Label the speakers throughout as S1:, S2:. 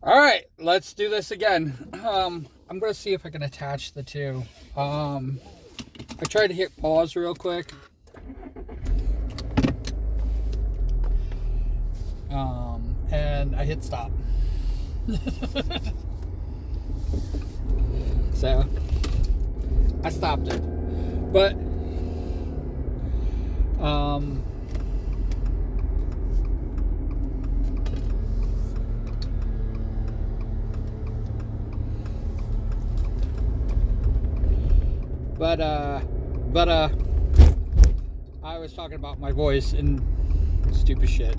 S1: All right, let's do this again. I'm gonna see if I can attach the two. I tried to hit pause real quick. And I hit stop. So I stopped it. But um but uh but I was talking about my voice and stupid shit.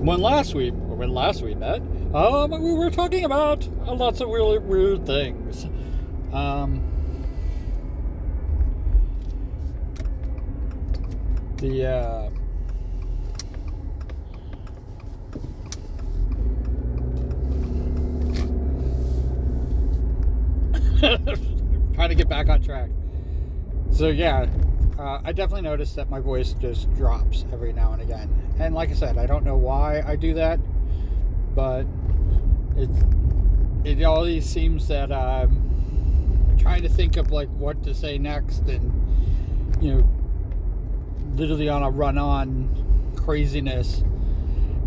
S1: When last we met, we were talking about lots of really weird things. Um, the trying to get back on track. So yeah, I definitely noticed that my voice just drops every now and again. And like I said, I don't know why I do that, but it always seems that I'm trying to think of like what to say next, and literally on a run-on craziness,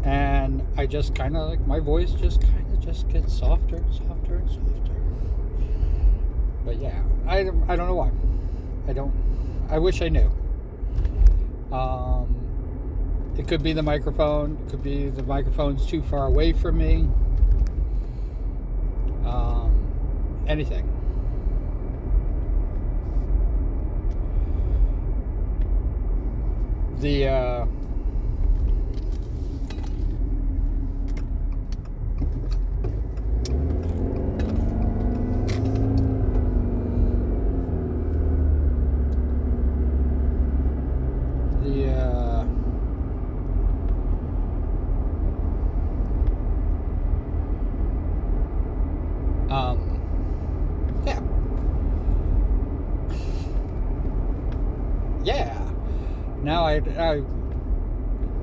S1: and I just kind of like my voice just kind of just gets softer and softer and softer. But yeah, I don't know why. I wish I knew. It could be the microphone. It could be the microphone's too far away from me. Anything. The yeah, yeah.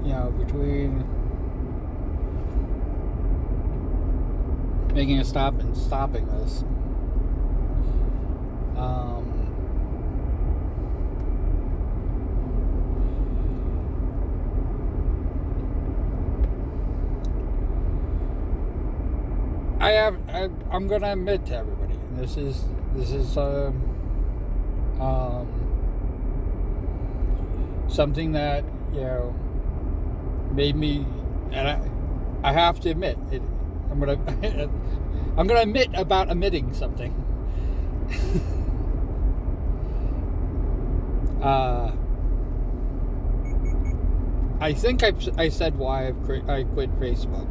S1: Now between making a stop and stopping this, I'm gonna admit to everybody, and this is something that made me, and I have to admit it. I'm gonna I'm gonna admit about admitting something. I think I said why I quit Facebook.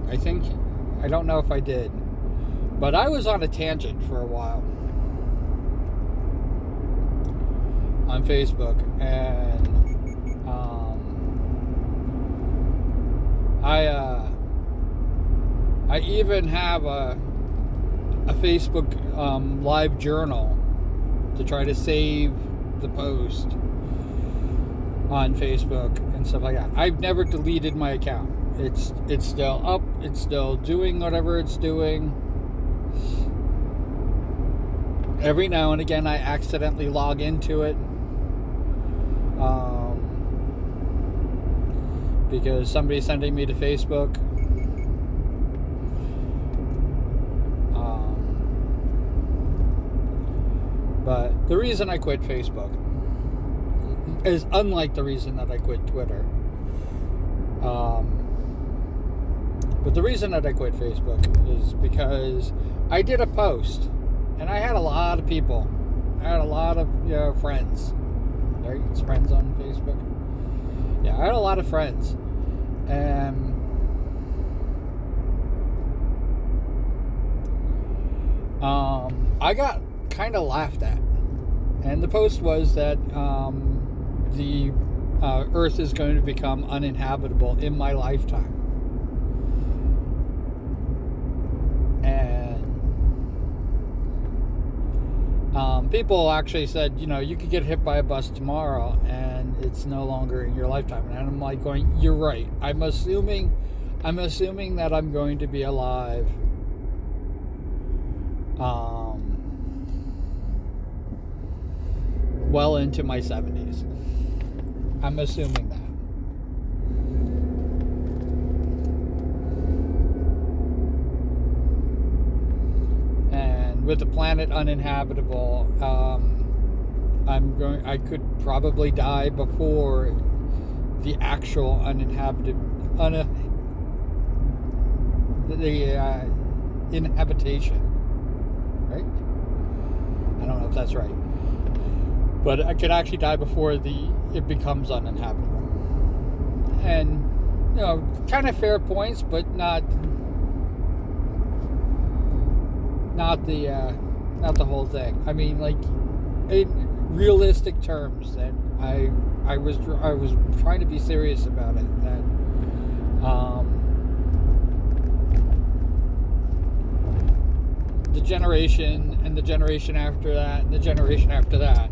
S1: I think, I don't know if I did, but I was on a tangent for a while on Facebook, and I even have a Facebook live journal to try to save the post on Facebook and stuff like that. I've never deleted my account. It's still up. It's still doing whatever it's doing. Every now and again, I accidentally log into it because somebody's sending me to Facebook. But the reason I quit Facebook is unlike the reason that I quit Twitter. But the reason that I quit Facebook is because I did a post, and I had a lot of people. I had a lot of friends. Right? It's friends on Facebook. Yeah, I had a lot of friends, and I got kind of laughed at. And the post was that the Earth is going to become uninhabitable in my lifetime. people actually said, you could get hit by a bus tomorrow and it's no longer in your lifetime. And I'm like going, you're right. I'm assuming that I'm going to be alive. Well into my 70s. I'm assuming that. And with the planet uninhabitable, I could probably die before the actual inhabitation, right? I don't know if that's right, but I could actually die before it becomes uninhabitable. And kind of fair points, but not the whole thing. I mean, like, in realistic terms, that I was trying to be serious about it. That the generation and the generation after that and the generation after that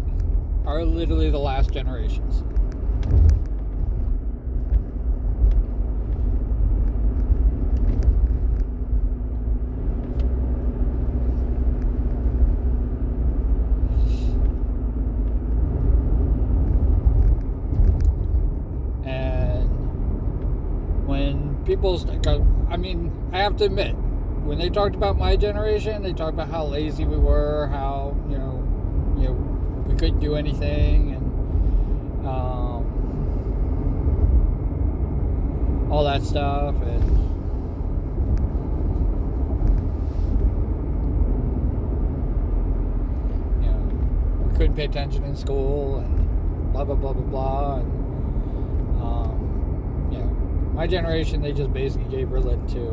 S1: are literally the last generations. I have to admit, when they talked about my generation, they talked about how lazy we were, how we couldn't do anything, and all that stuff, and we couldn't pay attention in school, and blah blah blah blah blah, and my generation, they just basically gave her lip to,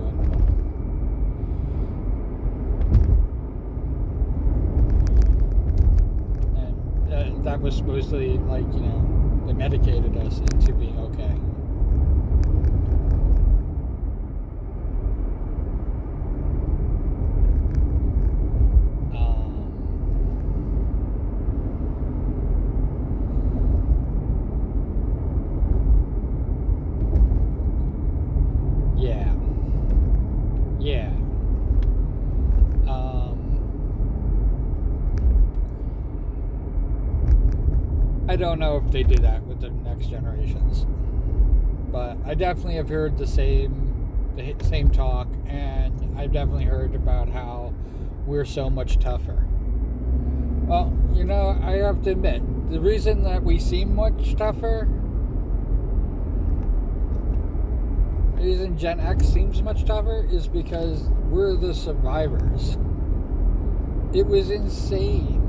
S1: and that was supposedly like, they medicated us into being okay. I don't know if they do that with the next generations, but I definitely have heard the same talk, and I've definitely heard about how we're so much tougher. Well, I have to admit, the reason that we seem much tougher, the reason Gen X seems much tougher, is because we're the survivors. It was insane.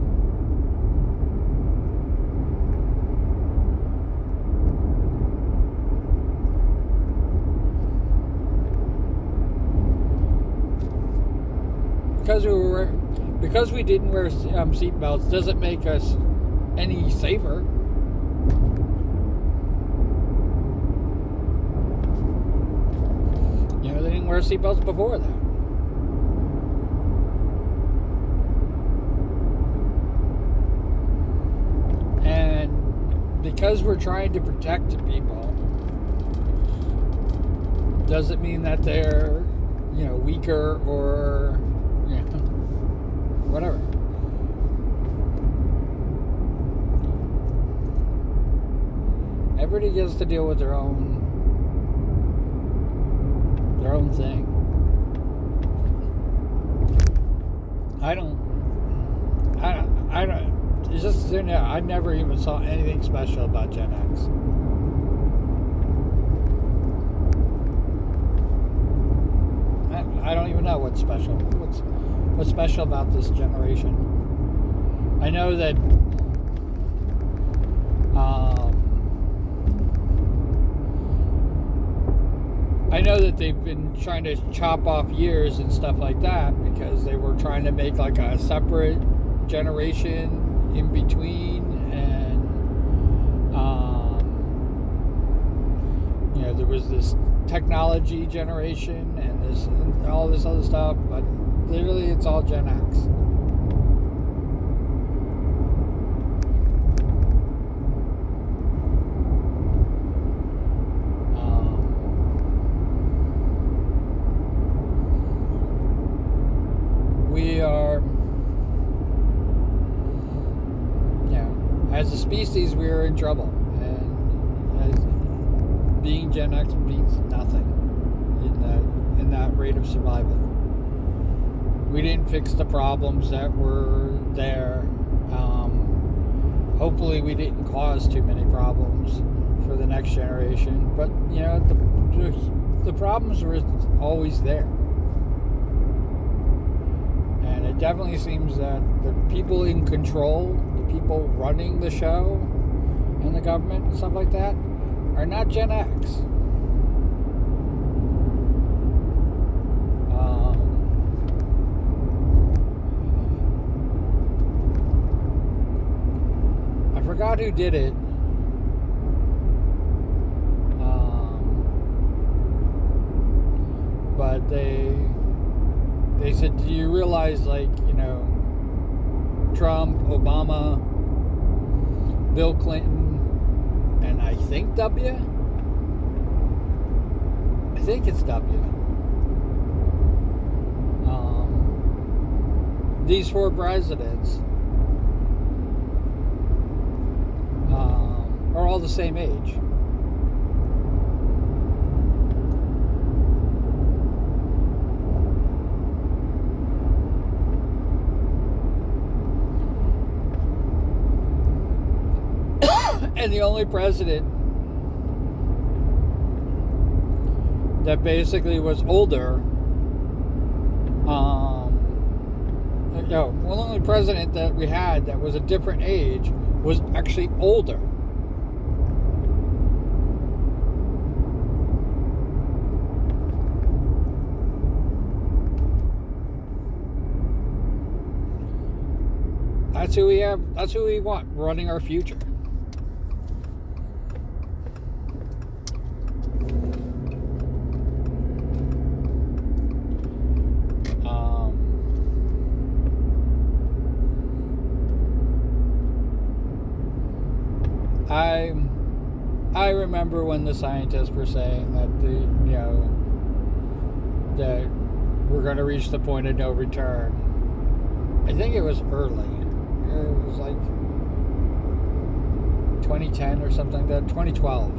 S1: Because we didn't wear seatbelts doesn't make us any safer. They didn't wear seatbelts before that. And because we're trying to protect people, doesn't mean that they're, weaker or whatever. Everybody gets to deal with their own thing. I don't. It's just, I never even saw anything special about Gen X. I don't even know what's special. What's special about this generation? I know that they've been trying to chop off years and stuff like that, because they were trying to make like a separate generation in between, and there was this technology generation and all this other stuff, but literally it's all Gen X. as a species, we are in trouble. And as being Gen X means nothing in that rate of survival. We didn't fix the problems that were there. Hopefully we didn't cause too many problems for the next generation. But, the problems were always there. And it definitely seems that the people in control, the people running the show and the government and stuff like that, are not Gen X. I forgot who did it. But they said, do you realize, Trump, Obama, Bill Clinton, and I think W? I think it's W. These 4 presidents are all the same age. And the only president that basically was older, the only president that we had that was a different age was actually older. That's who we have. That's who we want running our future. I remember when the scientists were saying that that we're going to reach the point of no return. I think it was early. It was like 2010 or something like that. 2012.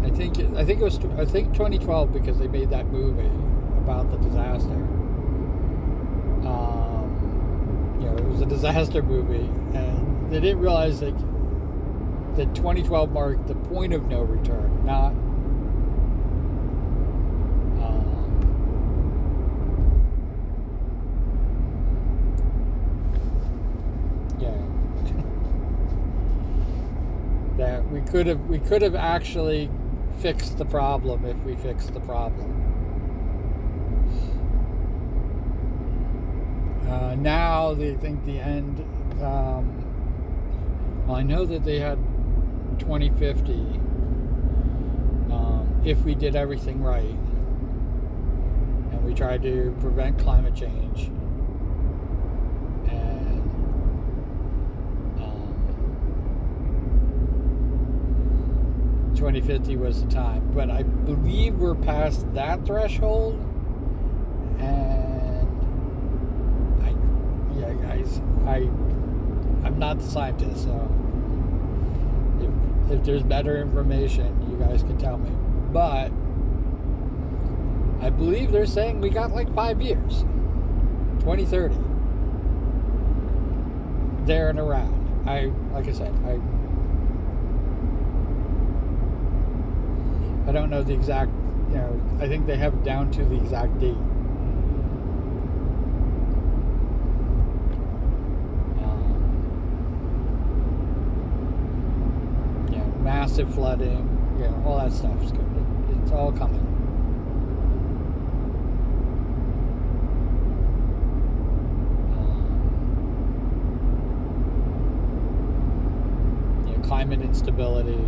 S1: I think 2012 because they made that movie about the disaster. It was a disaster movie, and they didn't realize that 2012 marked the point of no return, not that we could have actually fixed the problem if we fixed the problem. Now they think the end. I know that they had 2050 if we did everything right and we tried to prevent climate change, and 2050 was the time. But I believe we're past that threshold, and I'm not the scientist, so if there's better information, you guys can tell me. But I believe they're saying we got like 5 years, 2030, there and around. Like I said, I don't know the exact. I think they have it down to the exact date. Massive flooding, all that stuff is good. It's all coming. Climate instability,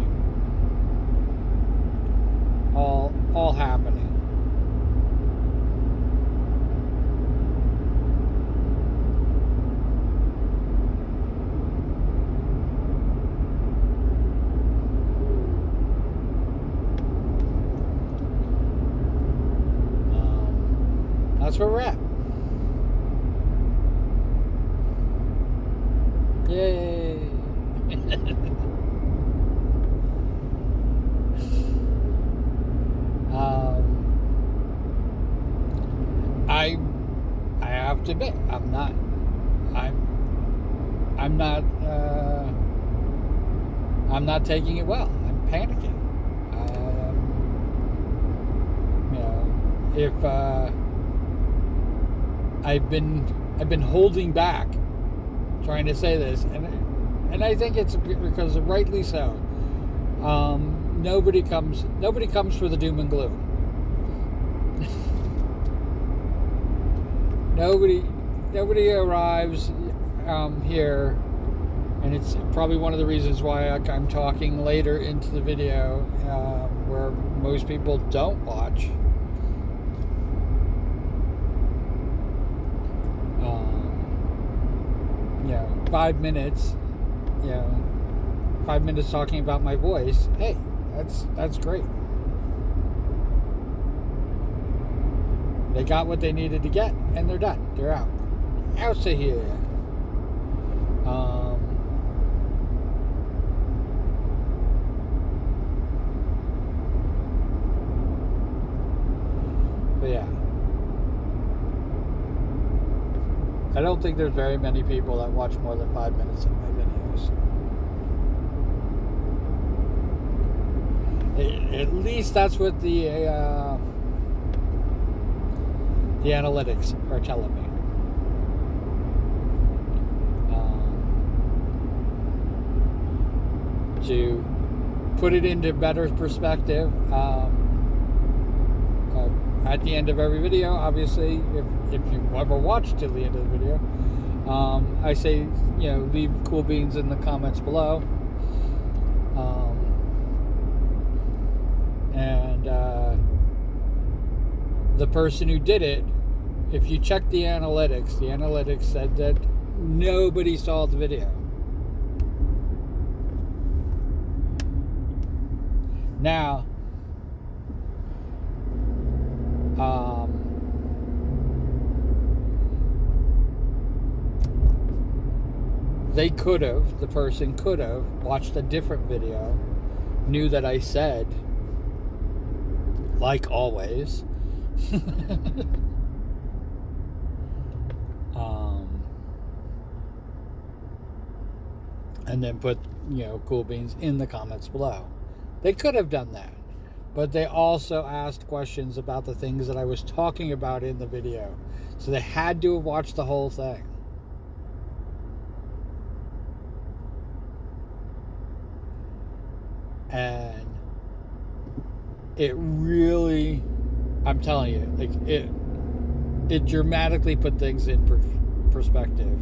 S1: all happening. That's where we're at. Yay. I have to admit, I'm not taking it well. I'm panicking. If I've been holding back, trying to say this, and I think it's because rightly so. Nobody comes for the doom and gloom. Nobody arrives here, and it's probably one of the reasons why I'm talking later into the video, where most people don't watch. 5 minutes, 5 minutes talking about my voice. Hey, that's great. They got what they needed to get, and they're done. They're out. Out of here. But yeah. I don't think there's very many people that watch more than 5 minutes of my videos. At least that's what the analytics are telling me. To put it into better perspective, at the end of every video, obviously, if you've ever watched till the end of the video, I say, leave cool beans in the comments below. And the person who did it, if you check the analytics said that nobody saw the video. Now, the person could have watched a different video, knew that I said, like always, and then put, cool beans in the comments below. They could have done that, but they also asked questions about the things that I was talking about in the video. So they had to have watched the whole thing. And it really, I'm telling you, like it dramatically put things in perspective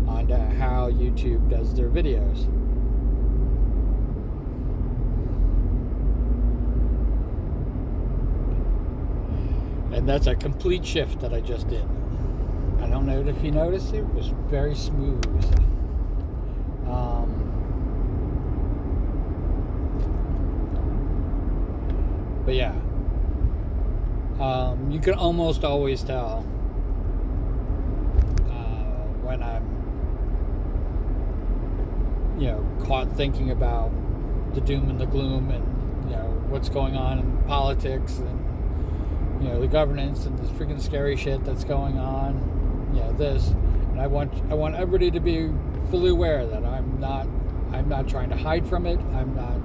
S1: on how YouTube does their videos. And that's a complete shift that I just did. I don't know if you noticed, it was very smooth. But yeah, you can almost always tell when I'm, caught thinking about the doom and the gloom and, what's going on in politics and, the governance and this freaking scary shit that's going on. This, and I want everybody to be fully aware that I'm not trying to hide from it. I'm not.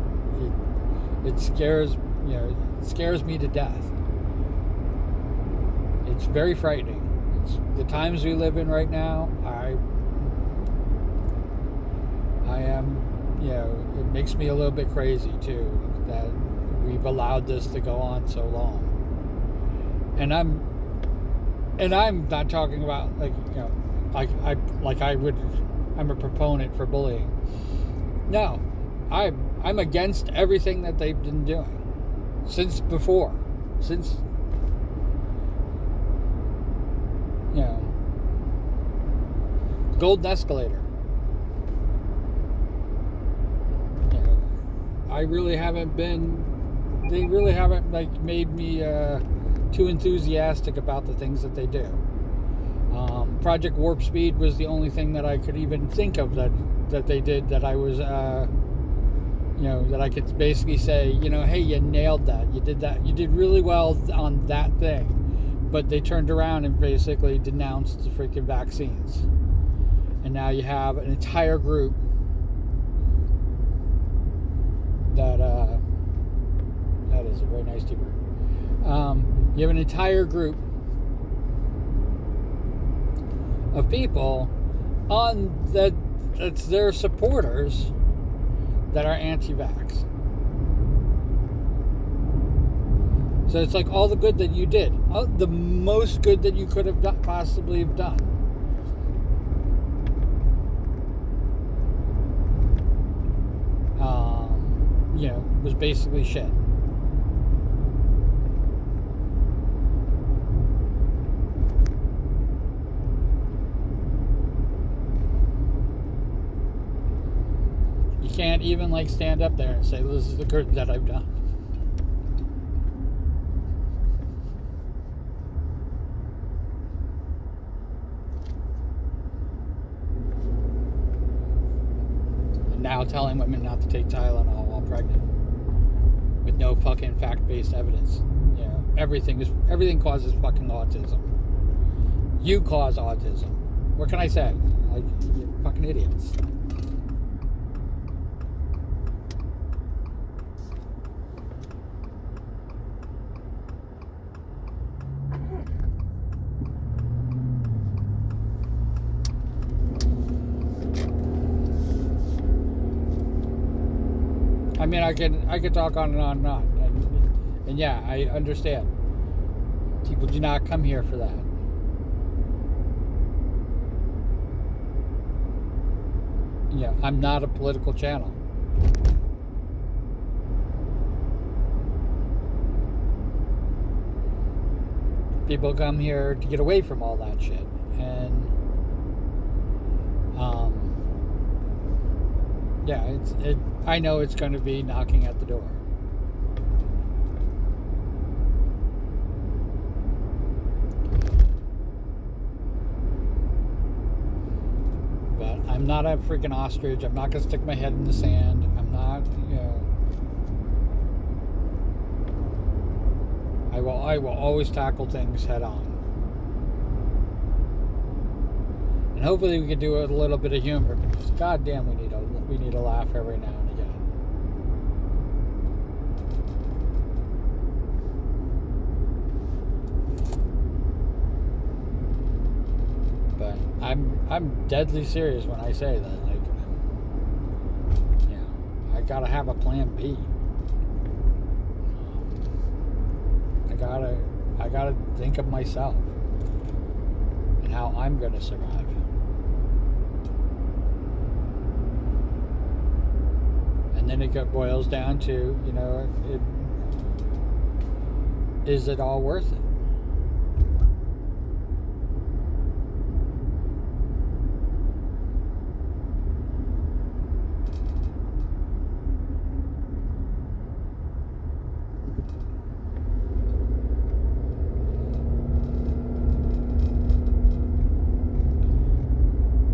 S1: It scares me to death. It's very frightening. It's the times we live in right now. I am, it makes me a little bit crazy too that we've allowed this to go on so long. And I'm not talking about I'm a proponent for bullying. No, I'm against everything that they've been doing since golden escalator. They really haven't made me too enthusiastic about the things that they do. Project Warp Speed was the only thing that I could even think of that that they did that I was, that I could basically say, hey, you nailed that. You did that. You did really well on that thing. But they turned around and basically denounced the freaking vaccines. And now you have an entire group that is a very nice T-bird. You have an entire group of people that's their supporters that are anti-vax. So it's like all the good that you did, the most good that you could have possibly have done. Was basically shit. You can't even stand up there and say, this is the good that I've done. And now telling women not to take Tylenol while pregnant with no fucking fact-based evidence. Everything causes fucking autism. You cause autism. What can I say? You're fucking idiots. I mean, I could talk on and on and on, and yeah, I understand. People do not come here for that. I'm not a political channel. People come here to get away from all that shit, and I know it's going to be knocking at the door. But I'm not a freaking ostrich. I'm not going to stick my head in the sand. I'm not, I will always tackle things head on. And hopefully we can do a little bit of humor, because goddamn, we need a laugh every now and again. But I'm deadly serious when I say that. I gotta have a plan B. I gotta think of myself and how I'm gonna survive. And then it boils down to, is it all worth it?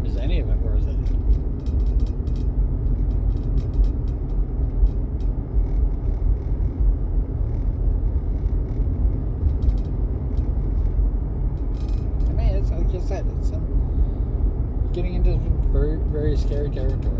S1: Is any of it worth it? Like I said, it's getting into very, very scary territory.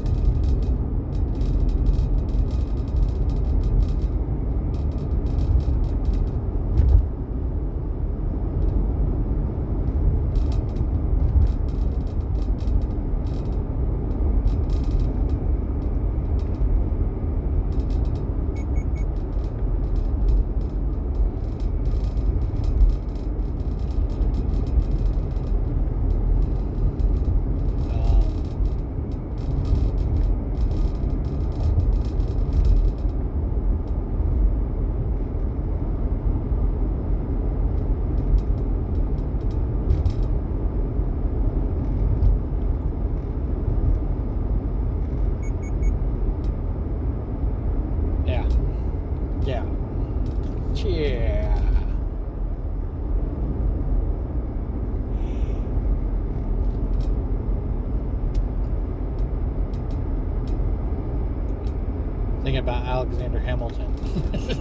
S1: Thinking about Alexander Hamilton.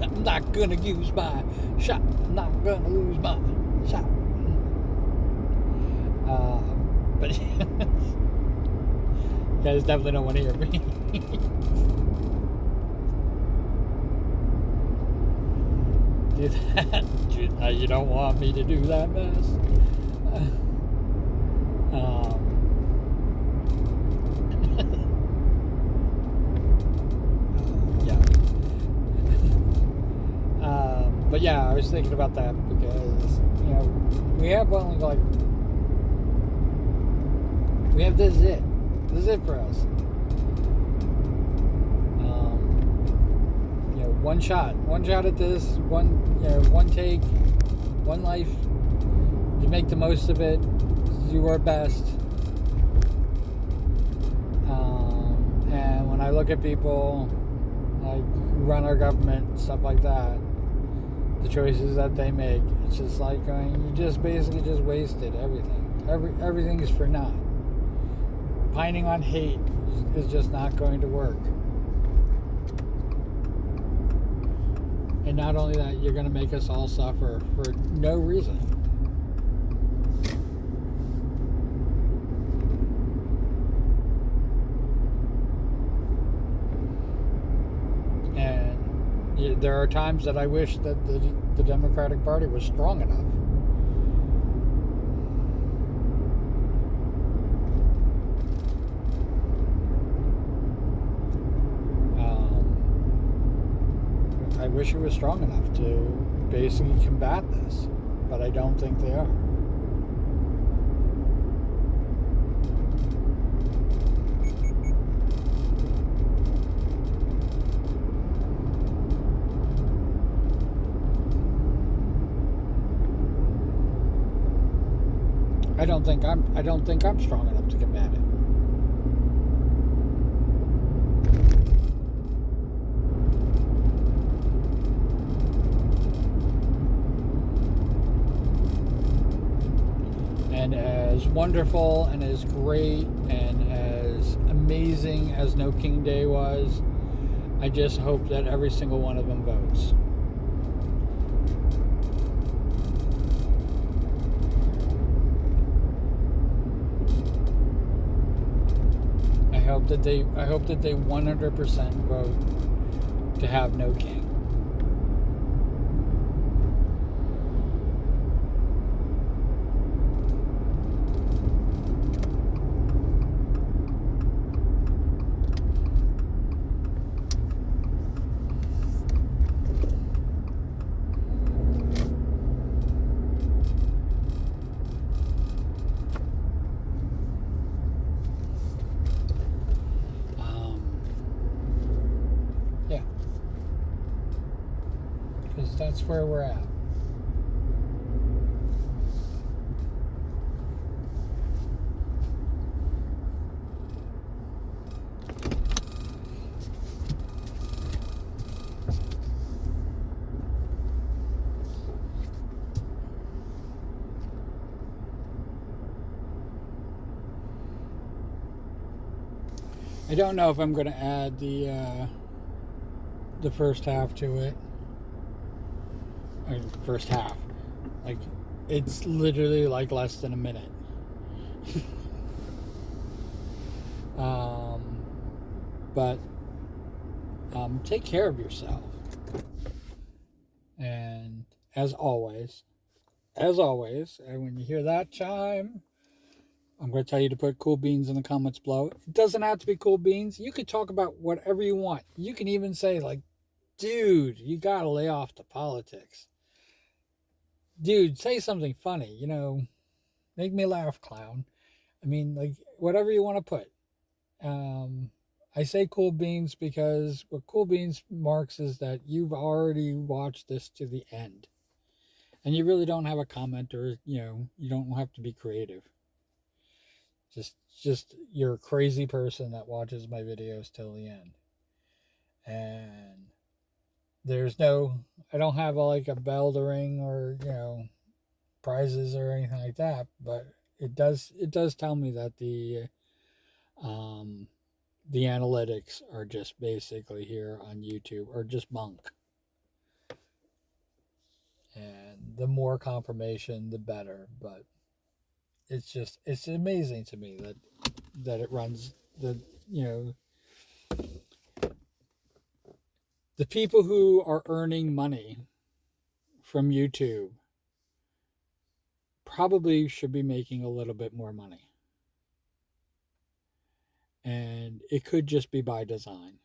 S1: I'm not gonna use my shot. I'm not gonna lose my shot. But you guys definitely don't want to hear me. Do that. You don't want me to do that mess. Yeah. But yeah, I was thinking about that because we have only this is it. This is it for us. One shot at this, one take, one life. You make the most of it. Do our best. And when I look at people like who run our government, stuff like that, the choices that they make, it's just like you just basically just wasted everything. Everything is for naught. Pining on hate is just not going to work. And not only that, you're going to make us all suffer for no reason. And there are times that I wish that the Democratic Party was strong enough. I wish it was strong enough to basically combat this, but I don't think they are. I don't think I'm strong enough to combat it. And as wonderful and as great and as amazing as No King Day was, I just hope that every single one of them votes. I hope that they 100% vote to have no king. Because that's where we're at. I don't know if I'm going to add the first half to it. First half, like it's literally like less than a minute. But take care of yourself, and as always, and when you hear that chime, I'm going to tell you to put cool beans in the comments below. It doesn't have to be cool beans. You could talk about whatever you want. You can even say like, dude, you got to lay off the politics. Dude, say something funny, make me laugh, clown. I mean, like, whatever you want to put. I say cool beans because what cool beans marks is that you've already watched this to the end. And you really don't have a comment, or, you don't have to be creative. Just you're a crazy person that watches my videos till the end. And I don't have like a bell to ring or, prizes or anything like that, but it does tell me that the the analytics are just basically here on YouTube are just bunk. And the more confirmation, the better. But it's amazing to me that it runs the you know the people who are earning money from YouTube probably should be making a little bit more money. And it could just be by design.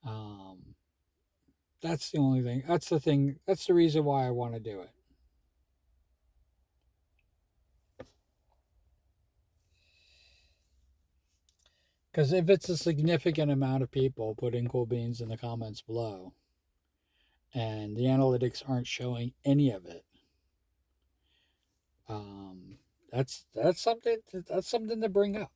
S1: Um, that's the only thing. That's the thing. That's the reason why I want to do it. Because if it's a significant amount of people putting cool beans in the comments below, and the analytics aren't showing any of it, um, that's something to bring up.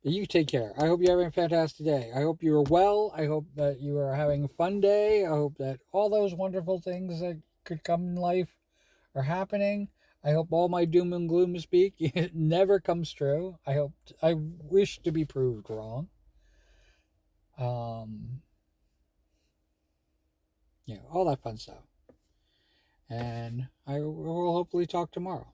S1: You take care. I hope you're having a fantastic day. I hope you're well. I hope that you are having a fun day. I hope that all those wonderful things that could come in life are happening. I hope all my doom and gloom speak it never comes true. I wish to be proved wrong. Um, all that fun stuff. And I will hopefully talk tomorrow.